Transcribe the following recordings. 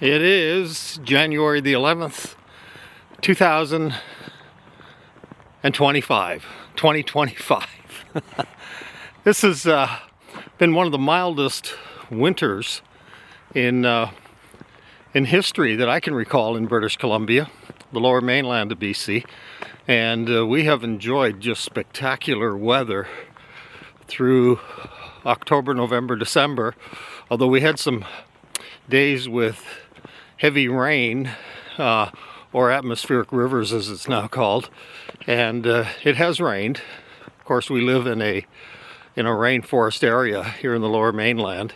It is January the 11th, 2025. This has been one of the mildest winters in history that I can recall in British Columbia, the lower mainland of BC. And we have enjoyed just spectacular weather through October, November, December, although we had some days with heavy rain, or atmospheric rivers as it's now called, and it has rained. Of course, we live in a rainforest area here in the lower mainland,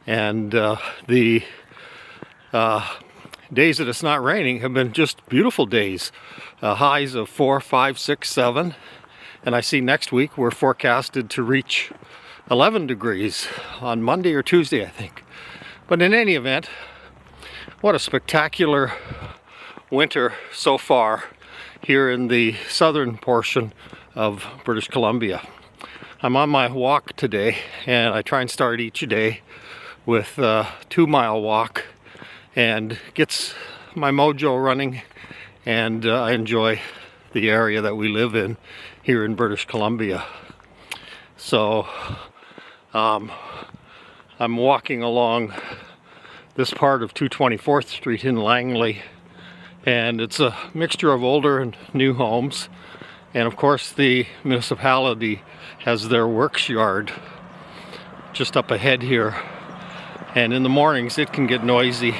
and the days that it's not raining have been just beautiful days. Highs of 4, 5, 6, 7, and I see next week we're forecasted to reach 11 degrees on Monday or Tuesday, I think. But in any event, what a spectacular winter so far here in the southern portion of British Columbia. I'm on my walk today, and I try and start each day with a 2-mile walk, and gets my mojo running, and I enjoy the area that we live in here in British Columbia. So I'm walking along this part of 224th Street in Langley, and it's a mixture of older and new homes, and of course the municipality has their works yard just up ahead here, and in the mornings it can get noisy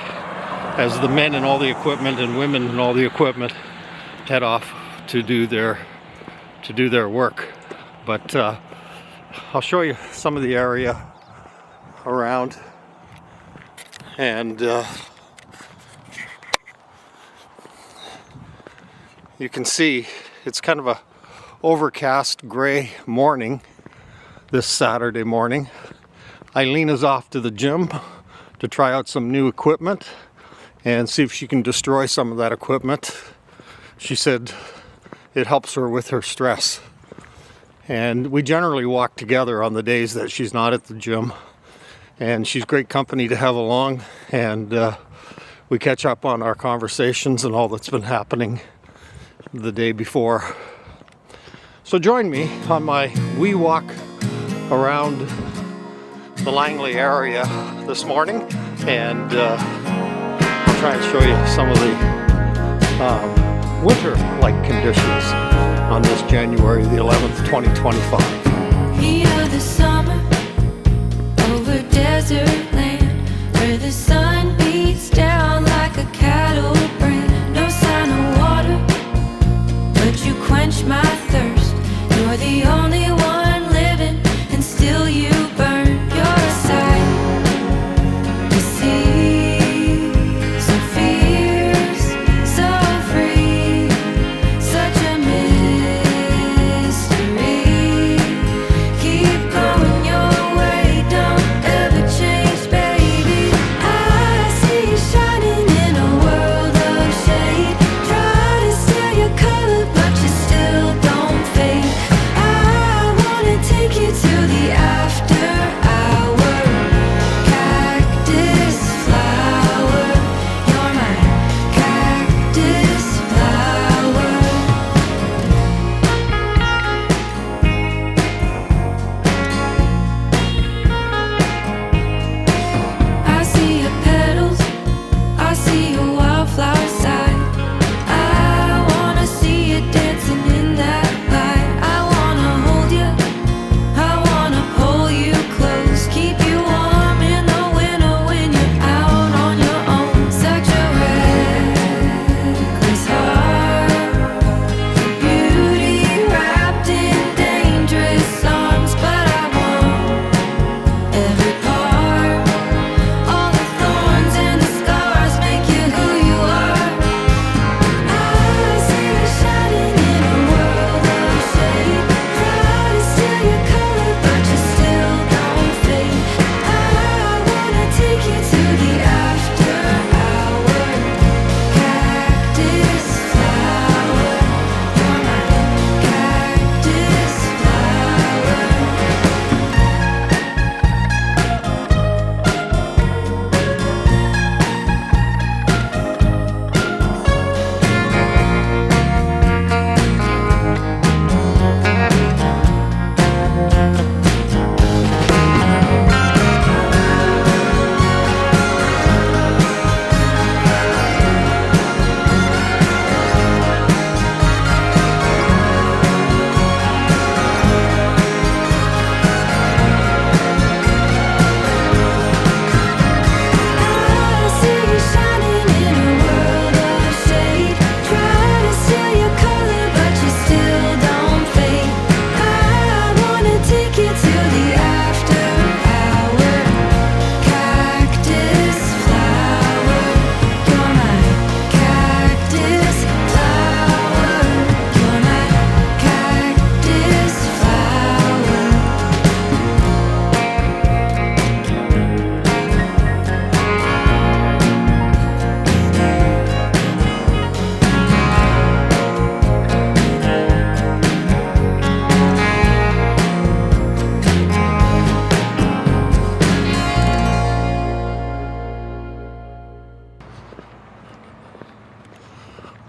as the men and all the equipment and women and all the equipment head off to do their work. But I'll show you some of the area around, and you can see it's kind of a overcast gray morning this Saturday morning. Eileen is off to the gym to try out some new equipment and see if she can destroy some of that equipment. She said it helps her with her stress. And we generally walk together on the days that she's not at the gym. And she's great company to have along, and we catch up on our conversations and all that's been happening the day before. So join me on my wee walk around the Langley area this morning, and I'll try and show you some of the winter-like conditions on this January the 11th, 2025. Heat of the summer over desert land, where the sun beats down like a cattle brand. No sign of water, but you quench my thirst. You're the only one living, and still you burn. You're a sight to see, so fierce, so free, such a mystery. Keep going your way, don't ever change.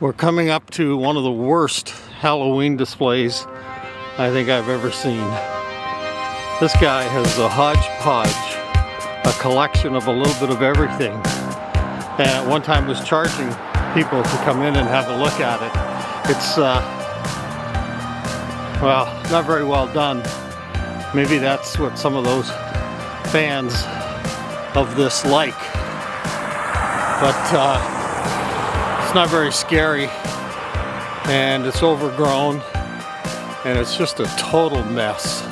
We're coming up to one of the worst Halloween displays I think I've ever seen. This guy has a hodgepodge, a collection of a little bit of everything. And at one time was charging people to come in and have a look at it. It's, well, not very well done. Maybe that's what some of those fans of this like. But it's not very scary, and it's overgrown, and it's just a total mess.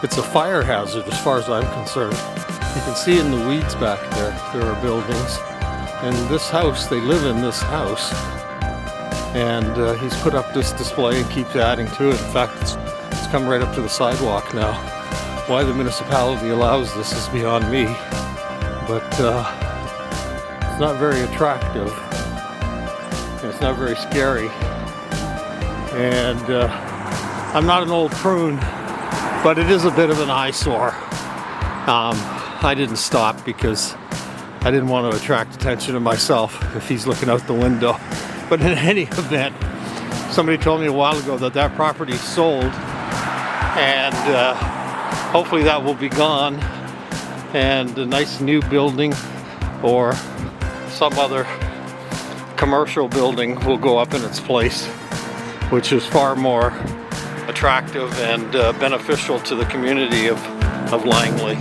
It's a fire hazard as far as I'm concerned. You can see in the weeds back there are buildings. And this house, they live in this house. And he's put up this display and keeps adding to it. In fact, it's come right up to the sidewalk now. Why the municipality allows this is beyond me. But it's not very attractive. It's not very scary. And I'm not an old prune, but it is a bit of an eyesore. I didn't stop because I didn't want to attract attention to myself if he's looking out the window. But in any event, somebody told me a while ago that that property sold, and hopefully that will be gone, and a nice new building or some other commercial building will go up in its place, which is far more attractive and beneficial to the community of Langley.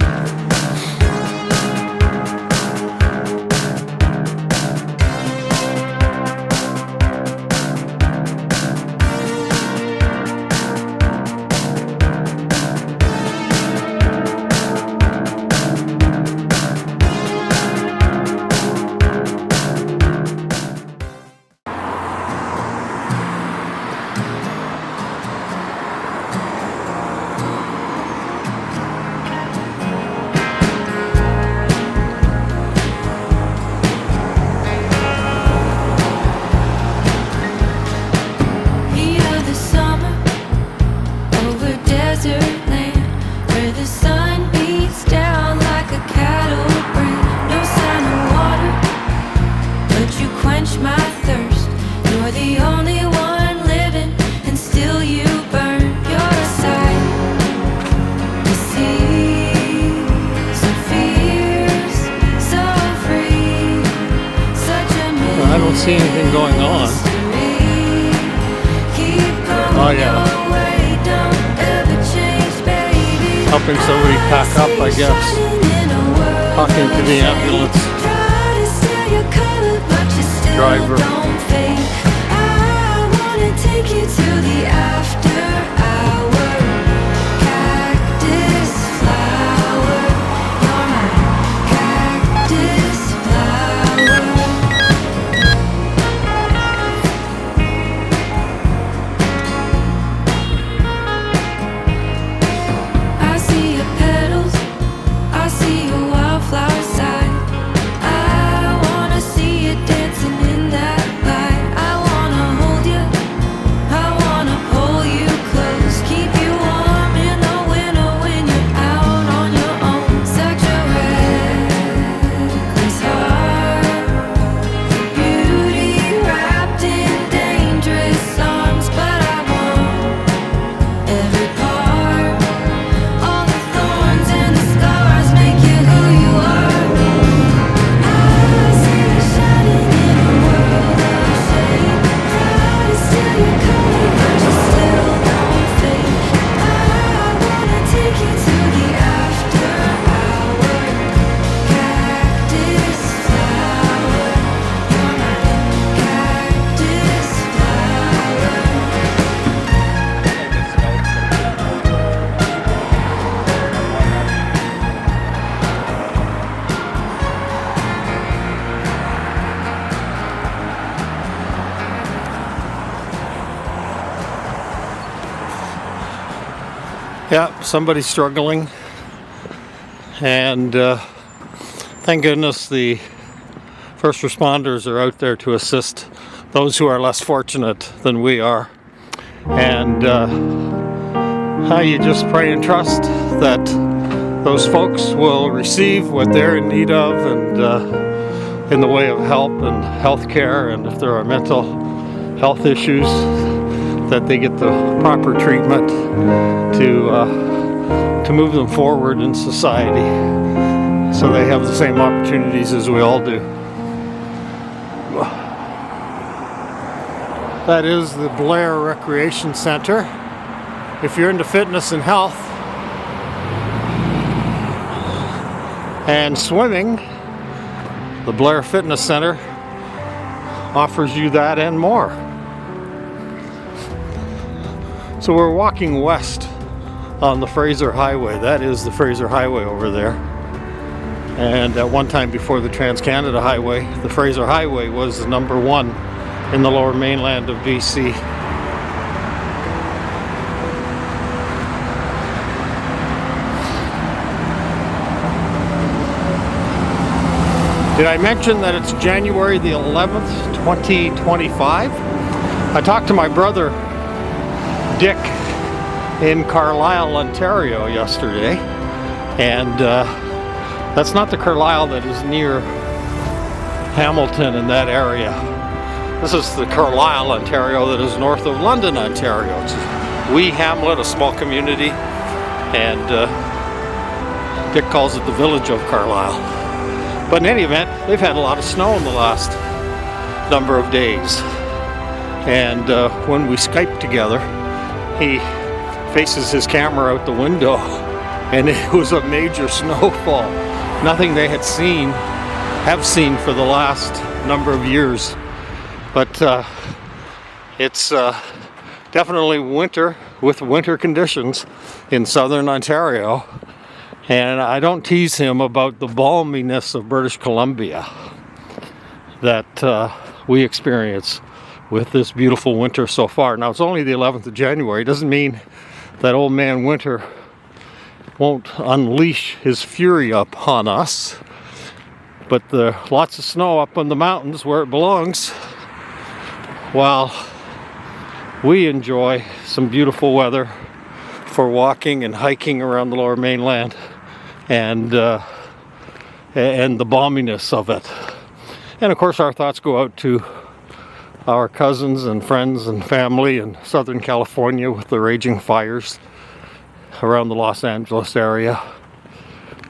I don't see anything going on. Oh yeah. Helping somebody pack up, I guess. Talking to the ambulance driver. Yeah, somebody's struggling, and thank goodness the first responders are out there to assist those who are less fortunate than we are. And you just pray and trust that those folks will receive what they're in need of, and in the way of help and health care, and if there are mental health issues, that they get the proper treatment to move them forward in society, so they have the same opportunities as we all do. That is the Blair Recreation Center. If you're into fitness and health and swimming, the Blair Fitness Center offers you that and more. So we're walking west on the Fraser Highway. That is the Fraser Highway over there. And at one time before the Trans-Canada Highway, the Fraser Highway was the number one in the lower mainland of BC. Did I mention that it's January the 11th, 2025? I talked to my brother Dick in Carlisle, Ontario yesterday, and that's not the Carlisle that is near Hamilton in that area. This is the Carlisle, Ontario that is north of London, Ontario. It's a wee hamlet, a small community, and Dick calls it the village of Carlisle. But in any event, they've had a lot of snow in the last number of days. And when we Skyped together, he faces his camera out the window, and it was a major snowfall. Nothing they have seen for the last number of years. But it's definitely winter with winter conditions in southern Ontario. And I don't tease him about the balminess of British Columbia that we experience with this beautiful winter so far. Now, it's only the 11th of January. It doesn't mean that old man winter won't unleash his fury upon us. But lots of snow up on the mountains where it belongs, while we enjoy some beautiful weather for walking and hiking around the lower mainland, and the balminess of it. And of course, our thoughts go out to our cousins and friends and family in Southern California with the raging fires around the Los Angeles area.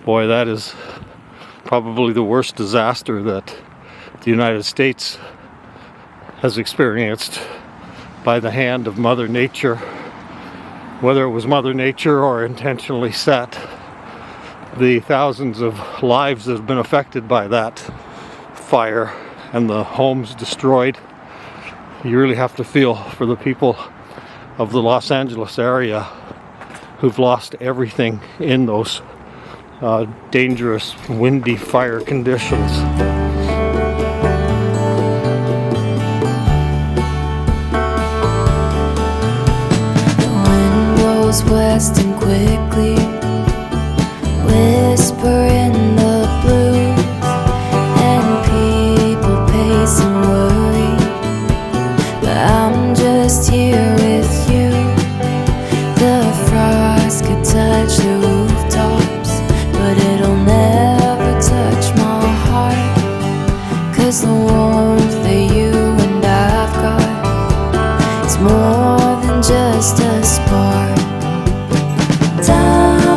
Boy, that is probably the worst disaster that the United States has experienced by the hand of Mother Nature, whether it was Mother Nature or intentionally set. The thousands of lives that have been affected by that fire and the homes destroyed. You really have to feel for the people of the Los Angeles area who've lost everything in those dangerous, windy fire conditions. West and quickly whisper in the blues, and people pace and worry, but I'm just here with you. The frost could touch the rooftops, but it'll never touch my heart, 'cause the warmth that you and I've got is more than just a spark. Time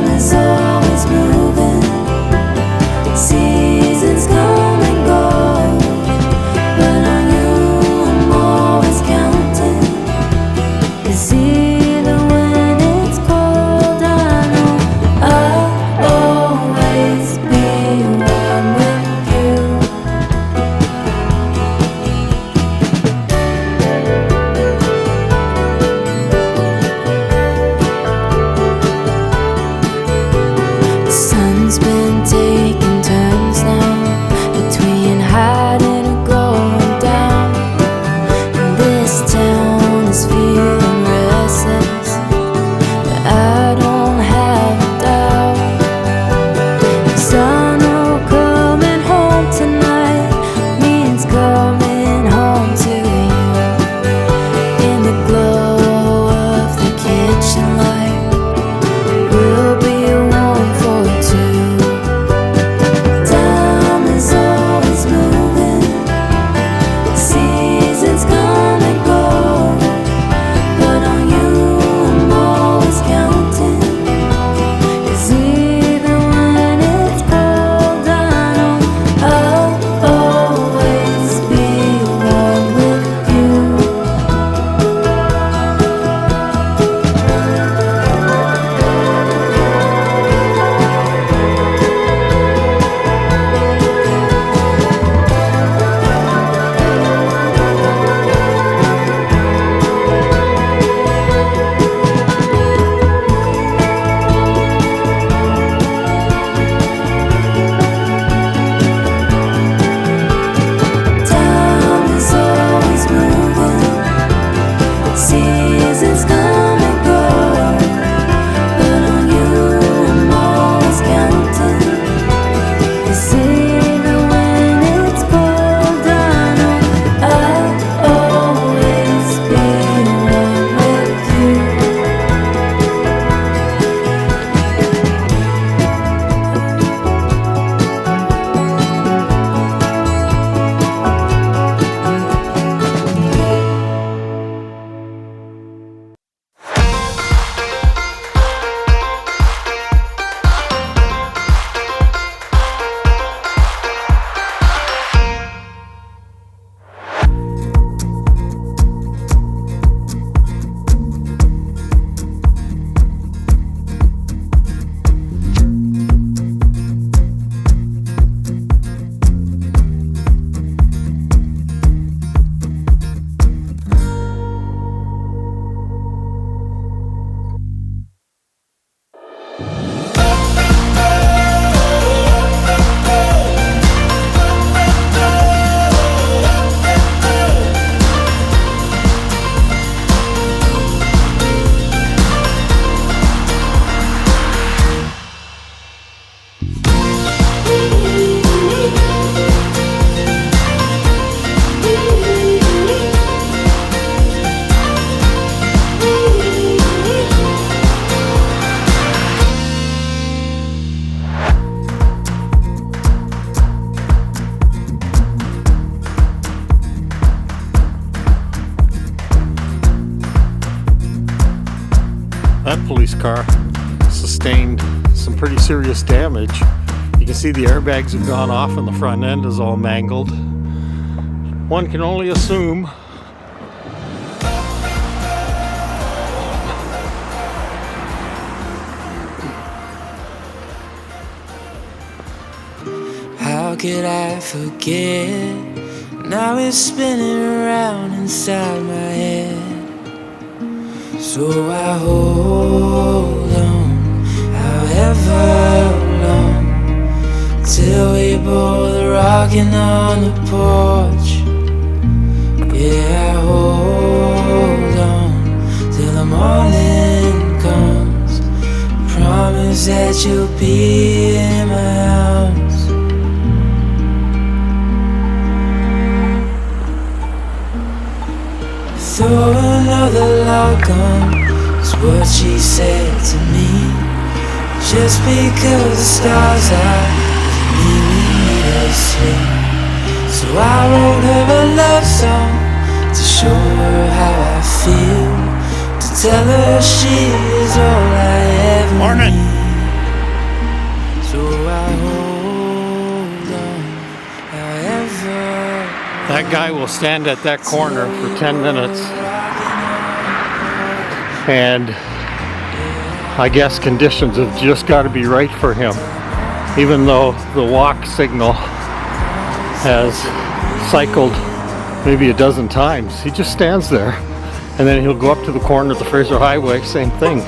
police car sustained some pretty serious damage. You can see the airbags have gone off and the front end is all mangled. One can only assume. How could I forget? Now it's spinning around inside my head. So I hold on, however long, till we both rocking on the porch. Yeah, I hold on till the morning comes. Promise that you'll be in my arms. Throw another log on, is what she said to me. Just because the stars are with me, we need us sleep. So I wrote her a love song to show her how I feel, to tell her she is all I ever need. So I hold on, however. That guy will stand at that corner for 10 minutes, and I guess conditions have just got to be right for him. Even though the walk signal has cycled maybe a dozen times, he just stands there, and then he'll go up to the corner of the Fraser Highway, same thing.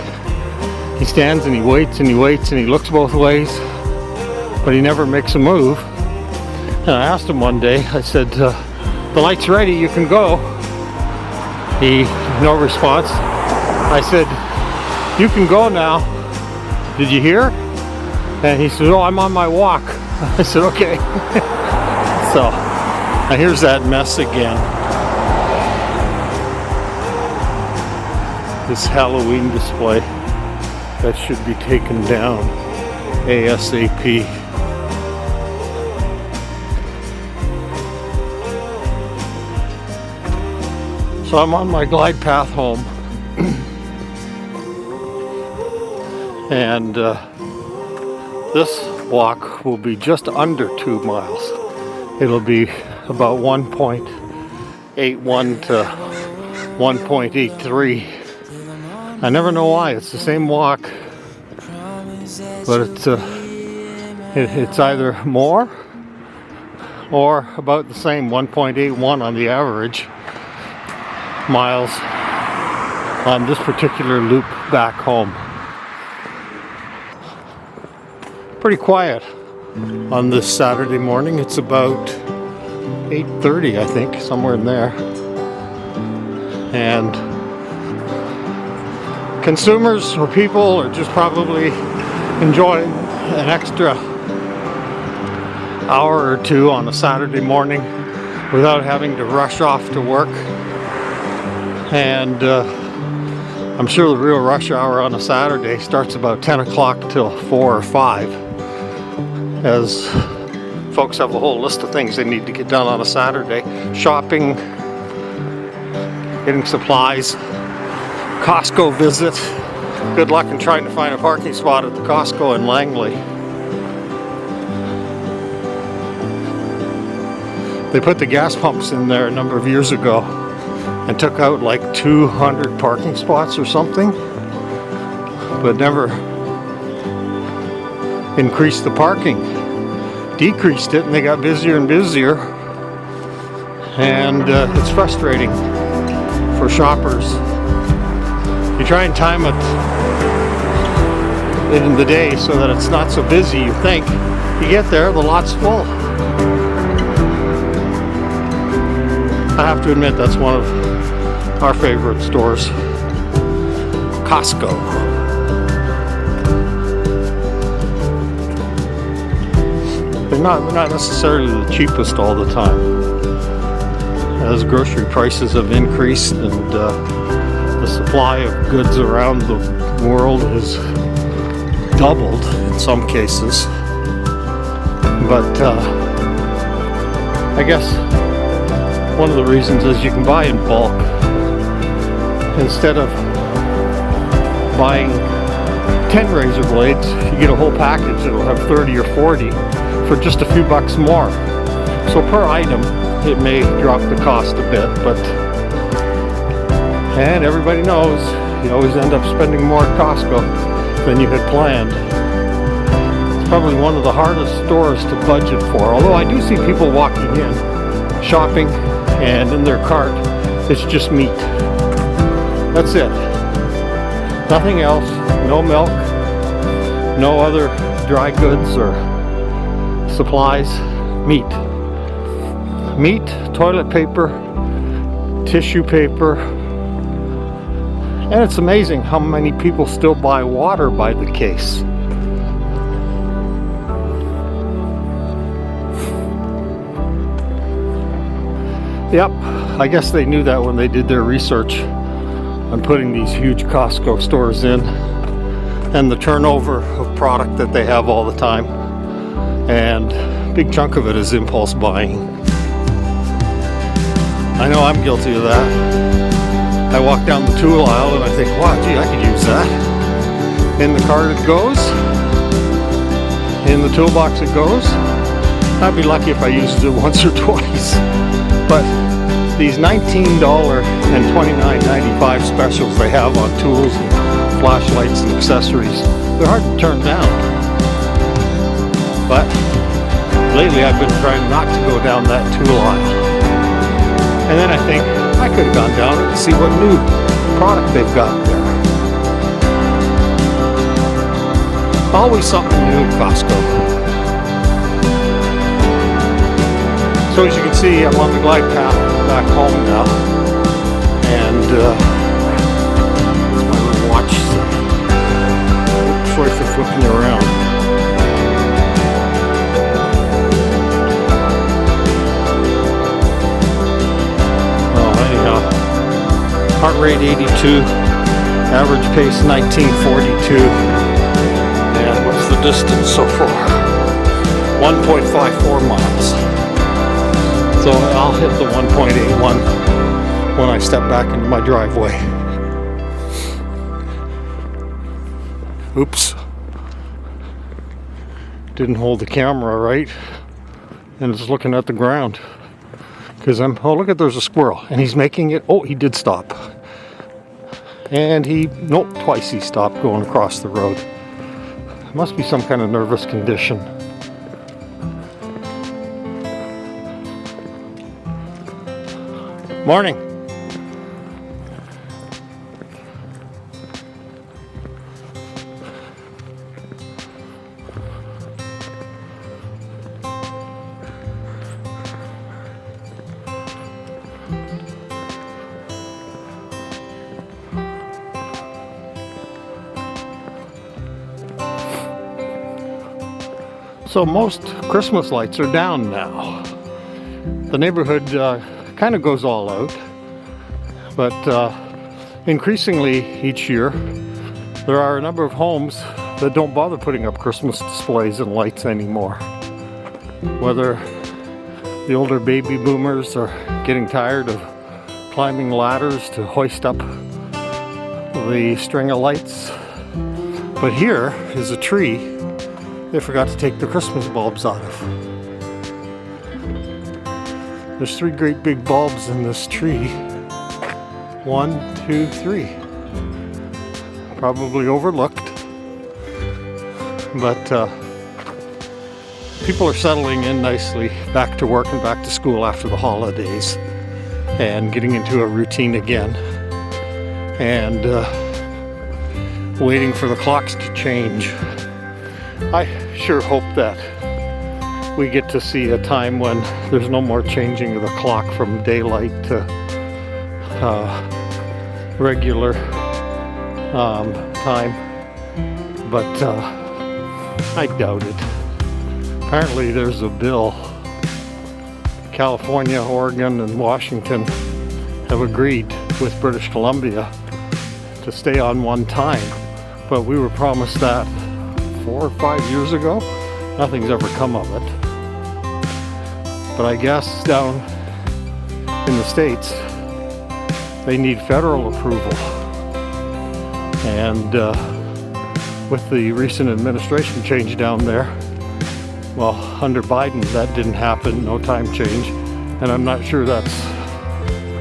He stands and he waits and he waits and he looks both ways, but he never makes a move. And I asked him one day, I said, the light's ready, you can go. No response. I said, you can go now. Did you hear? And he said, oh, I'm on my walk. I said, okay. So, now here's that mess again. This Halloween display that should be taken down ASAP. So I'm on my glide path home, and this walk will be just under 2 miles. It'll be about 1.81 to 1.83. I never know why. It's the same walk, but it's either more or about the same, 1.81 on the average miles on this particular loop back home. Pretty quiet on this Saturday morning. It's about 8:30, I think, somewhere in there. And consumers or people are just probably enjoying an extra hour or two on a Saturday morning without having to rush off to work. And I'm sure the real rush hour on a Saturday starts about 10 o'clock till 4 or 5, as folks have a whole list of things they need to get done on a Saturday. Shopping, getting supplies, Costco visit. Good luck in trying to find a parking spot at the Costco in Langley. They put the gas pumps in there a number of years ago and took out like 200 parking spots or something, but never increased the parking. Decreased it, and they got busier and busier, and it's frustrating for shoppers. You try and time it in the day so that it's not so busy, you think. You get there, the lot's full. I have to admit, that's one of our favorite stores, Costco. They're not necessarily the cheapest all the time, as grocery prices have increased and the supply of goods around the world has doubled in some cases. But I guess one of the reasons is you can buy in bulk instead of buying 10 razor blades, you get a whole package that'll have 30 or 40 for just a few bucks more. So per item, it may drop the cost a bit, but, and everybody knows, you always end up spending more at Costco than you had planned. It's probably one of the hardest stores to budget for, although I do see people walking in, shopping, and in their cart, it's just meat. That's it. Nothing else, no milk, no other dry goods or supplies, meat. Meat, toilet paper, tissue paper, and it's amazing how many people still buy water by the case. Yep, I guess they knew that when they did their research on putting these huge Costco stores in, and the turnover of product that they have all the time, and a big chunk of it is impulse buying. I know I'm guilty of that. I walk down the tool aisle and I think, wow, gee, I could use that. In the cart it goes. In the toolbox it goes. I'd be lucky if I used it once or twice. But these $19 and $29.95 specials they have on tools and flashlights and accessories, they're hard to turn down. But lately I've been trying not to go down that tool aisle. And then I think I could have gone down and see what new product they've got there. Always something new at Costco. So as you can see, I'm on the glide path back home now, and it's my little watch. Sorry for flipping you around. Oh, anyhow, heart rate 82, average pace 1942, and what's the distance so far? 1.54 miles. So I'll hit the 1.81 when I step back into my driveway. Oops. Didn't hold the camera right. And it's looking at the ground. Because oh look at, there's a squirrel. And he's making it, oh, he did stop. And nope, twice he stopped going across the road. Must be some kind of nervous condition. Morning. So most Christmas lights are down now. The neighborhood kind of goes all out, but increasingly each year there are a number of homes that don't bother putting up Christmas displays and lights anymore. Whether the older baby boomers are getting tired of climbing ladders to hoist up the string of lights, but here is a tree they forgot to take the Christmas bulbs out of. There's 3 great big bulbs in this tree. 1, 2, 3. Probably overlooked. But people are settling in nicely, back to work and back to school after the holidays, and getting into a routine again. And waiting for the clocks to change. I sure hope that we get to see a time when there's no more changing of the clock from daylight to regular time, but I doubt it. Apparently there's a bill. California, Oregon, and Washington have agreed with British Columbia to stay on one time, but we were promised that 4 or 5 years ago. Nothing's ever come of it. But I guess down in the States, they need federal approval. And with the recent administration change down there. Well, under Biden that didn't happen, no time change, and I'm not sure that's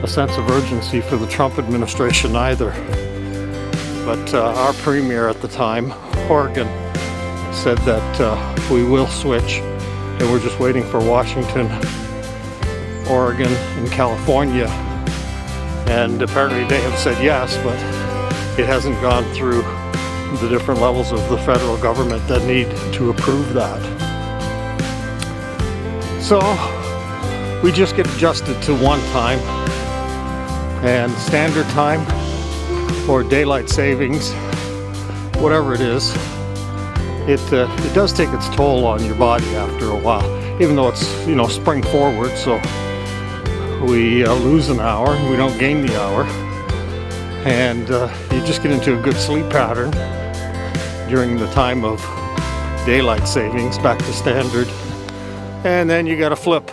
a sense of urgency for the Trump administration either. But our premier at the time, Oregon, said that we will switch, and we're just waiting for Washington, Oregon, and California. And apparently they have said yes, but it hasn't gone through the different levels of the federal government that need to approve that. So we just get adjusted to one time, and standard time or daylight savings, whatever it is, it does take its toll on your body after a while, even though it's, you know, spring forward, so we lose an hour, we don't gain the hour, and you just get into a good sleep pattern during the time of daylight savings back to standard, and then you got to flip.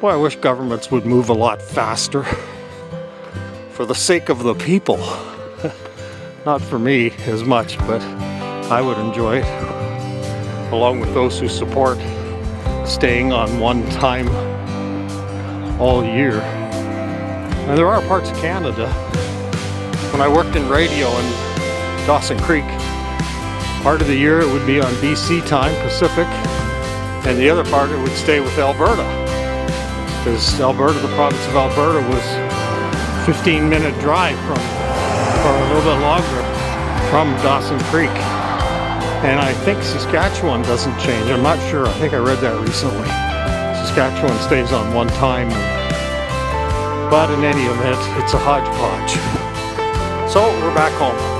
Boy, I wish governments would move a lot faster for the sake of the people. Not for me as much, but I would enjoy it, along with those who support staying on one time all year. And there are parts of Canada. When I worked in radio in Dawson Creek, part of the year it would be on BC time, Pacific, and the other part it would stay with Alberta. Because Alberta, the province of Alberta, was a 15-minute drive from, or a little bit longer, from Dawson Creek. And I think Saskatchewan doesn't change. I'm not sure. I think I read that recently. Saskatchewan stays on one time. But in any event, it's a hodgepodge. So we're back home.